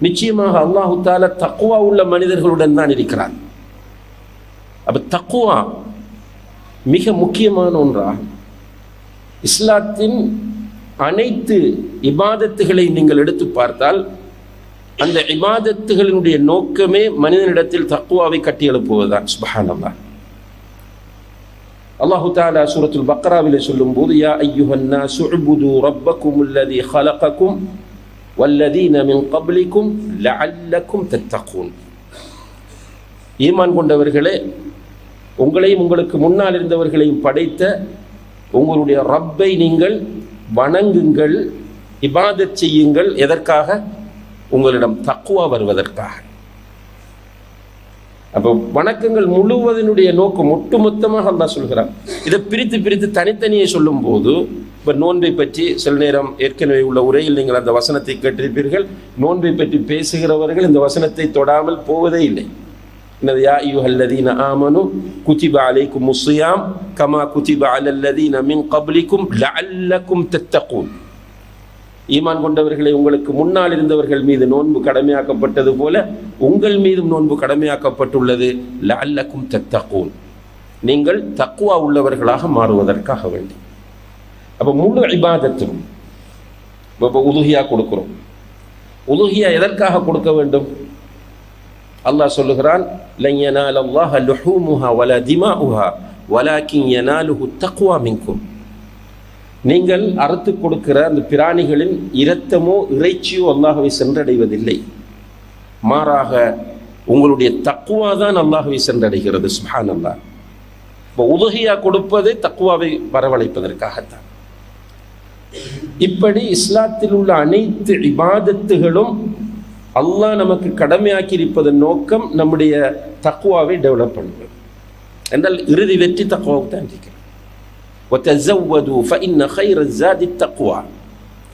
நிச்சயமாக அல்லாஹு தஆலா தக்வா உள்ள மனிதர்களுடன் தான் இருக்கிறார். அப்ப தக்வா மிக முக்கியமான ஒன்றாகும். இஸ்லாத்தின் அனைத்து இபாதத்துகளை நீங்கள் எடுத்து பார்த்தால் அந்த இபாதத்துகளினுடைய நோக்கமே மனிதனிடத்தில் தக்வாவை கட்டி எழுப்புவதுதான். சுப்ஹானல்லாஹ். அல்லாஹு தஆலா சூரத்துல் பக்ராவிலே சொல்லும்போது, யா அய்யுஹன் நாஸு உபுது ரப்பக்குமுல்லதீ ஹலகக்கும் வல்லதீன மின் கப்லிக்கும் லஅல்லக்கும் தத்தகூன். ஈமான் கொண்டவர்களே, உங்களையும் உங்களுக்கு முன்னால் இருந்தவர்களையும் படைத்த உங்களுடைய ரப்பை நீங்கள் வணங்குங்கள், இபாதத் செய்யுங்கள். எதற்காக? உங்களிடம் தக்வா வருவதற்காக. அப்போ வணக்கங்கள் முழுவதனுடைய நோக்கம் ஒட்டுமொத்தமாக அல்லாஹ் சொல்கிறார். இதை பிரித்து பிரித்து தனித்தனியே சொல்லும் போது, இப்போ நோன்பை பற்றி சில நேரம் ஏற்கனவே உள்ள உரையில் நீங்கள் அந்த வசனத்தை கேட்டிருப்பீர்கள். நோன்பை பற்றி பேசுகிறவர்கள் இந்த வசனத்தை தொடாமல் போவதே இல்லை. யா அய்யுஹல்லதீன ஆமனு குதிப அலைக்குமுஸ் ஸியாம் கமா குதிப அலல்லதீன மின் கப்லிக்கும் லஅல்லக்கும் தத்தகூன். ஈமான் கொண்டவர்களை, உங்களுக்கு முன்னால் இருந்தவர்கள் மீது நோன்பு கடமையாக்கப்பட்டது போல உங்கள் மீதும் நோன்பு கடமையாக்கப்பட்டுள்ளது. லஅல்லக்கும் தத்தகூன், நீங்கள் தக்வா உள்ளவர்களாக மாறுவதற்காக வேண்டி. அப்போ முழு இபாதத்தும், இப்போ உதுஹியா கொடுக்கிறோம். உதுஹியா எதற்காக கொடுக்க வேண்டும்? அல்லாஹ் சொல்லுகிறான், லன் யனாலல்லாஹ லுஹூமுஹா வலா திமாஉஹா வலாக்கின் யனாலுஹு தக்வா மின்கும். நீங்கள் அறுத்து கொடுக்கிற அந்த பிராணிகளின் இரத்தமோ இறைச்சியோ அல்லாஹ்வை சென்றடைவதில்லை, மாறாக உங்களுடைய தக்வா தான் அல்லாஹ்வை சென்றடைகிறது. சுப்ஹானல்லாஹ். இப்போ உதுஹியா கொடுப்பது தக்வாவை வரவழைப்பதற்காகத்தான். இப்படி இஸ்லாத்தில் உள்ள அனைத்து இபாதத்துகளும் அல்லாஹ் நமக்கு கடமையாக்கி இருப்பதன் நோக்கம் நம்முடைய தக்வாவை டெவலப் பண்ணுவது என்றால் இறுதி வெற்றி தக்வாவுக்கு தான் இருக்கிறது. وَتَزَوَّدُوا فَإِنَّ خَيْرَ الزَّادِ التَّقْوَى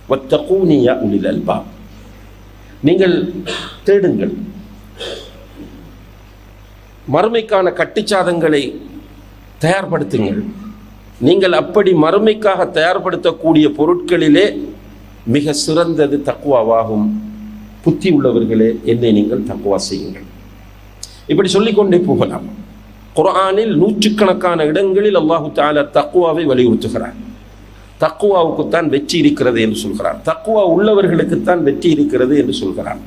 وَاتَّقُونِ يَا أُولِي الْأَلْبَابِ. நீங்கள் தேடுங்கள், மறுமைக்கான கட்டுச்சாதங்களை தயார்படுத்துங்கள். நீங்கள் அப்படி மறுமைக்காக தயார்படுத்தக்கூடிய பொருட்களிலே மிக சிறந்தது தக்வாவாகும். புத்தி உள்ளவர்களே, என்னை நீங்கள் தக்வா செய்யுங்கள். இப்படி சொல்லிக்கொண்டே போகலாம். குர்ஆனில் நூற்றுக்கணக்கான இடங்களில் அல்லாஹு தஆலா தக்வாவை வலியுறுத்துகிறார். தக்வாவுக்குத்தான் வெற்றி இருக்கிறது என்று சொல்கிறார். தக்வா உள்ளவர்களுக்குத்தான் வெற்றி இருக்கிறது என்று சொல்கிறார்.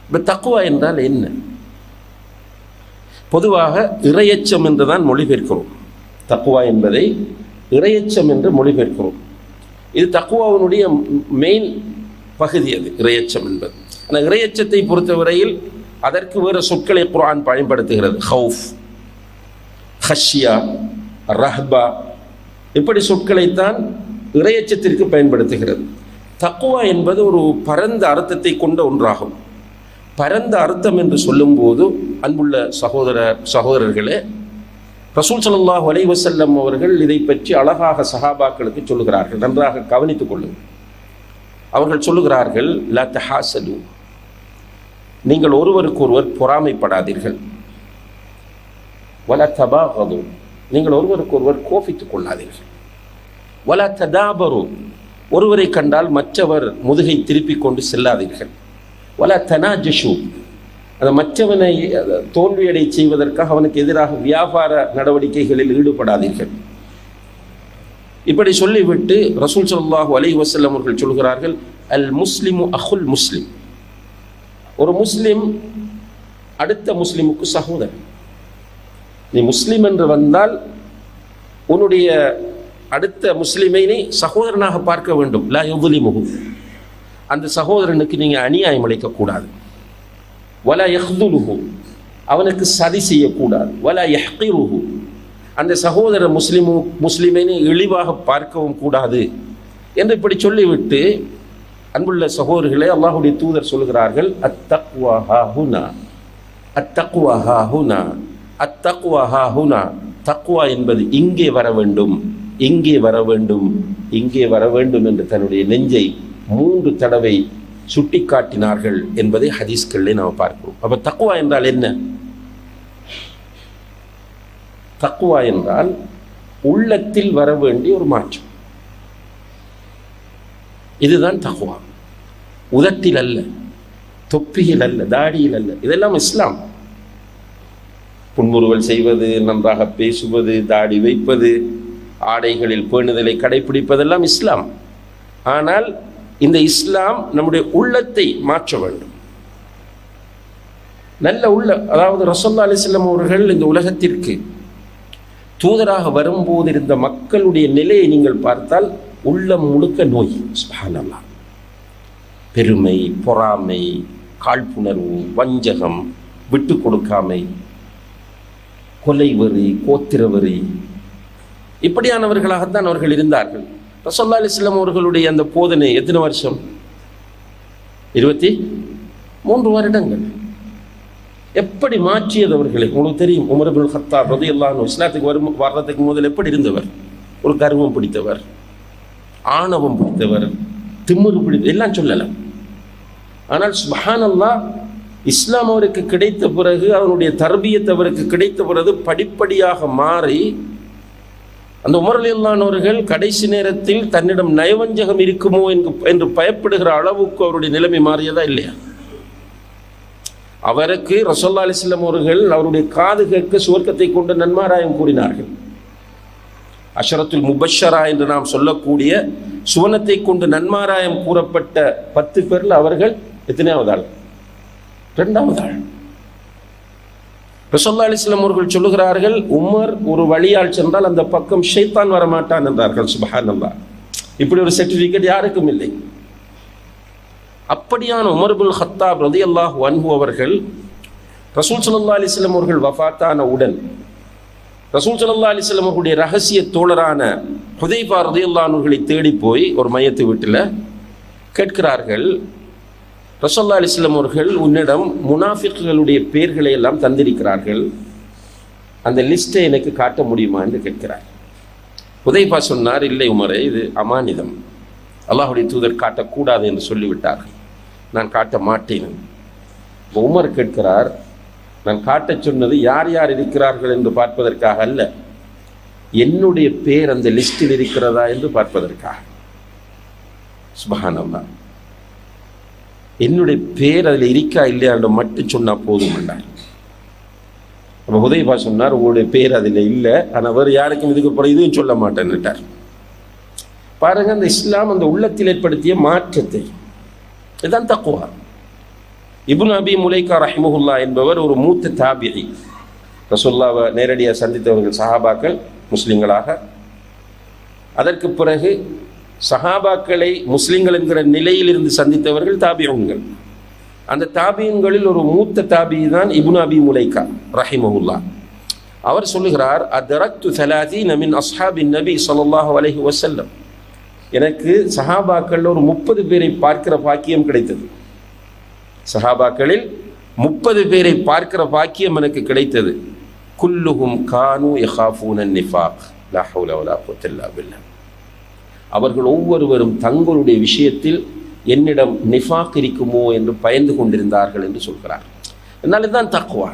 இப்போ தக்வா என்றால் என்ன? பொதுவாக இறையச்சம் என்றுதான் மொழிபெயர்க்கிறோம். தக்வா என்பதை இறையச்சம் என்று மொழிபெயர்க்கிறோம். இது தக்வாவினுடைய மெயின் பகுதி, அது இறையச்சம் என்பது. ஆனால் இறையச்சத்தை பொறுத்தவரையில் அதற்கு வேறு சொற்களை குர்ஆன் பயன்படுத்துகிறது. ஹவுஃப், ஹஷ்யா, ரஹ்பா, இப்படி சொற்களைத்தான் இறையச்சத்திற்கு பயன்படுத்துகிறது. தக்வா என்பது ஒரு பரந்த அர்த்தத்தை கொண்ட ஒன்றாகும். பரந்த அர்த்தம் என்று சொல்லும்போது அன்புள்ள சகோதரர்களே, ரசூல் ஸல்லல்லாஹு அலைஹி வஸல்லம் அவர்கள் இதை பற்றி அழகாக சஹாபாக்களுக்கு சொல்லுகிறார்கள். நன்றாக கவனித்துக் கொள்ளுங்கள். அவர்கள் சொல்லுகிறார்கள், லா தஹாசது, நீங்கள் ஒருவருக்கொருவர் பொறாமைப்படாதீர்கள். வலா தபாகது, நீங்கள் ஒருவருக்கொருவர் கோபித்துக் கொள்ளாதீர்கள். வலா ததாபரு, ஒருவரை கண்டால் மற்றவர் முதுகை திருப்பிக் கொண்டு செல்லாதீர்கள். வலா தனாஜஷு, அந்த மற்றவனை தோல்வியடை செய்வதற்காக அவனுக்கு எதிராக வியாபார நடவடிக்கைகளில் ஈடுபடாதீர்கள். இப்படி சொல்லிவிட்டு ரசூல் ஸல்லல்லாஹு அலைஹி வஸல்லம் அவர்கள் சொல்கிறார்கள், அல் முஸ்லிமு அஹுல் முஸ்லிம், ஒரு முஸ்லிம் அடுத்த முஸ்லிமுக்கு சகோதரன். நீ முஸ்லிம் என்று வந்தால் உன்னுடைய அடுத்த முஸ்லிமை நீ சகோதரனாக பார்க்க வேண்டும். லா யுظ்லிமுஹு, அந்த சகோதரனுக்கு நீங்கள் அநியாயம் அளிக்கக்கூடாது. வலா யஹ்துலுஹு, அவனுக்கு சதி செய்யக்கூடாது. வலா யஹ்கிருஹு, அந்த சகோதர முஸ்லிமை இழிவாக பார்க்கவும் கூடாது என்று இப்படி சொல்லிவிட்டு, அன்புள்ள சகோதரர்களே, அல்லாஹ்வுடைய தூதர் சொல்கிறார்கள், அத்தக்வா ஹாஹுனா, அத்தக்வா ஹாஹுனா, அத்தக்வா ஹாஹுனா, தக்வா என்பது இங்கே வர வேண்டும், இங்கே வர வேண்டும், இங்கே வர வேண்டும் என்று தன்னுடைய நெஞ்சை 3 தடவை சுட்டி காட்டினார்கள் என்பதை ஹதீஸ்களிலே நாம் பார்க்கிறோம். அப்ப தக்வா என்றால் என்ன? தக்வா என்றால் உள்ளத்தில் வர வேண்டிய ஒரு மாற்றம். இதுதான் தக்வா, உதட்டில் அல்ல. தொப்பியில் அல்ல, தாடியில் அல்ல. இதெல்லாம் இஸ்லாம். புன்முறுவல் செய்வது, நன்றாக பேசுவது, தாடி வைப்பது, ஆடைகளில் பேணுதலை கடைபிடிப்பதெல்லாம் இஸ்லாம். ஆனால் இந்த இஸ்லாம் நம்முடைய உள்ளத்தை மாற்ற வேண்டும். நல்ல அதாவது ரசூலுல்லாஹி அலைஹி வஸல்லம் அவர்கள் இந்த உலகத்திற்கு தூதராக வரும்போது இருந்த மக்களுடைய நிலையை நீங்கள் பார்த்தால் உள்ளம் முழுக்க நோய். சுப்ஹானல்லாஹ். பெருமை, பொறாமை, காழ்ப்புணர்வு, வஞ்சகம், விட்டு கொடுக்காமை, கொலைவெறி, கோத்திரவெறி, இப்படியானவர்களாகத்தான் அவர்கள் இருந்தார்கள். ரசூலுல்லாஹி அலைஹி வஸல்லம் அவர்களுடைய அந்த போதனை எத்தனை வருஷம்? 23 வருடங்கள். எப்படி மாற்றியது அவர்களை உங்களுக்கு தெரியும். உமர் இப்னுல் கத்தாப் ரலியல்லாஹு அன்ஹு இஸ்லாத்துக்கு வர்றதுக்கு முதல் எப்படி இருந்தவர்? ஒரு கர்வம் பிடித்தவர், ஆணவம் பிடித்தவர், திமிரு பிடித்த எல்லாம் சொல்லலாம். ஆனால் சுப்ஹானல்லாஹ், இஸ்லாம் அவருக்கு கிடைத்த பிறகு, அவருடைய தர்பியத் அவருக்கு கிடைத்த பிறகு படிப்படியாக மாறி அந்த உமர் ரலியல்லாஹு அன்ஹு அவர்கள் கடைசி நேரத்தில் தன்னிடம் நயவஞ்சகம் இருக்குமோ என்று பயப்படுகிற அளவுக்கு அவருடைய நிலைமை மாறியதா இல்லையா? அவருக்கு ரசூலுல்லாஹி அலைஹி வஸல்லம் அவர்கள் அவருடைய காது கேட்க சுவர்க்கத்தை கொண்டு நன்மாராயம் கூறினார்கள். அஷரத்துல் முபஷ்ஷரா என்று நாம் சொல்லக்கூடிய சுவனத்தை கொண்டு நன்மாராயம் கூறப்பட்ட 10 பேர்ல அவர்கள் எத்தனையாவது ஆள்? 2வது ஆள். ரசூலுல்லாஹி அலைஹி வஸல்லம் அவர்கள் சொல்லுகிறார்கள், உமர் ஒரு வழியால் சென்றால் அந்த பக்கம் ஷைத்தான் வரமாட்டான் என்றார்கள். சுப்ஹானல்லாஹ். இப்படி ஒரு சர்டிஃபிகேட் யாருக்கும் இல்லை. அப்படியான உமர் இப்னுல் கத்தாப் ரலியல்லாஹு அன்ஹு அவர்கள் ரசூல் ஸல்லல்லாஹு அலைஹி வஸல்லம் அவர்கள் வஃபாத்தான உடன் ரசூல் ஸல்லல்லாஹு அலைஹி வஸல்லம் அவர்களுடைய ரகசிய தோழரான ஹுதைஃபா ரலியல்லாஹு அன்ஹுவை தேடி போய் ஒரு மையத்து வீட்டில் கேட்கிறார்கள், ரசூலுல்லாஹி அலைஹி வஸல்லம் அவர்கள் உன்னிடம் முனாஃபிக்குகளுடைய பெயர்களை எல்லாம் தந்திருக்கிறார்கள், அந்த லிஸ்ட்டை எனக்கு காட்ட முடியுமா என்று கேட்கிறார். ஹுதைஃபா சொன்னார், இல்லை உமரே, இது அமானிதம், அல்லாஹ்வுடைய தூதர் காட்டக்கூடாது என்று சொல்லிவிட்டார்கள், நான் காட்ட மாட்டேன். உமர் கேட்கிறார், நான் காட்டச் சொன்னது யார் யார் இருக்கிறார்கள் என்று பார்ப்பதற்காக அல்ல, என்னுடைய பேர் அந்த லிஸ்டில் இருக்கிறதா என்று பார்ப்பதற்காக. சுப்ஹானல்லாஹ். என்னுடைய பேர் அதில் இருக்கா இல்லையா என்று மட்டும் சொன்னா போதும் என்றார். அப்போ ஹுதைஃபா சொன்னார், உங்களுடைய பேர் அதில் இல்லை, ஆனால் வேறு யாருக்கும் இதுக்கு அப்புறம் இதுவும் சொல்ல மாட்டேன்னுட்டார். பாருங்க, அந்த இஸ்லாம் அந்த உள்ளத்தில் ஏற்படுத்திய மாற்றத்தை. இதுதான் தக்வா. இப்னு அபி முலைகா ரஹிமஹுல்லா என்பவர் ஒரு மூத்த தாபிஈ. ரசூலுல்லாஹ்வை நேரடியாக சந்தித்தவர்கள் சஹாபாக்கள் முஸ்லிம்களாக. அதற்கு பிறகு சஹாபாக்களை முஸ்லிம்கள் என்கிற நிலையில் இருந்து சந்தித்தவர்கள் தாபிஊன்கள். அந்த தாபியூன்களில் ஒரு மூத்த தாபிஈ தான் இப்னு அபி முலைகா ரஹிமஹுல்லா. அவர் சொல்லுகிறார், அதரக்து 30 மின் அஸ்ஹாபின் நபி ஸல்லல்லாஹு அலைஹி வஸல்லம். எனக்கு சஹாபாக்களில் ஒரு 30 பேரை பார்க்கிற பாக்கியம் கிடைத்தது. சஹாபாக்களில் 30 பேரை பார்க்கிற பாக்கியம் எனக்கு கிடைத்தது. குல்லுஹும் கானு யகாஃபூன நிஃபாக் லா ஹவுல வலா குவத்த இல்லா பில்லாஹ். அவர்கள் ஒவ்வொருவரும் தங்களுடைய விஷயத்தில் என்னிடம் நிஃபாக் இருக்குமோ என்று பயந்து கொண்டிருந்தார்கள் என்று சொல்கிறார். அதனால தான் தக்வா.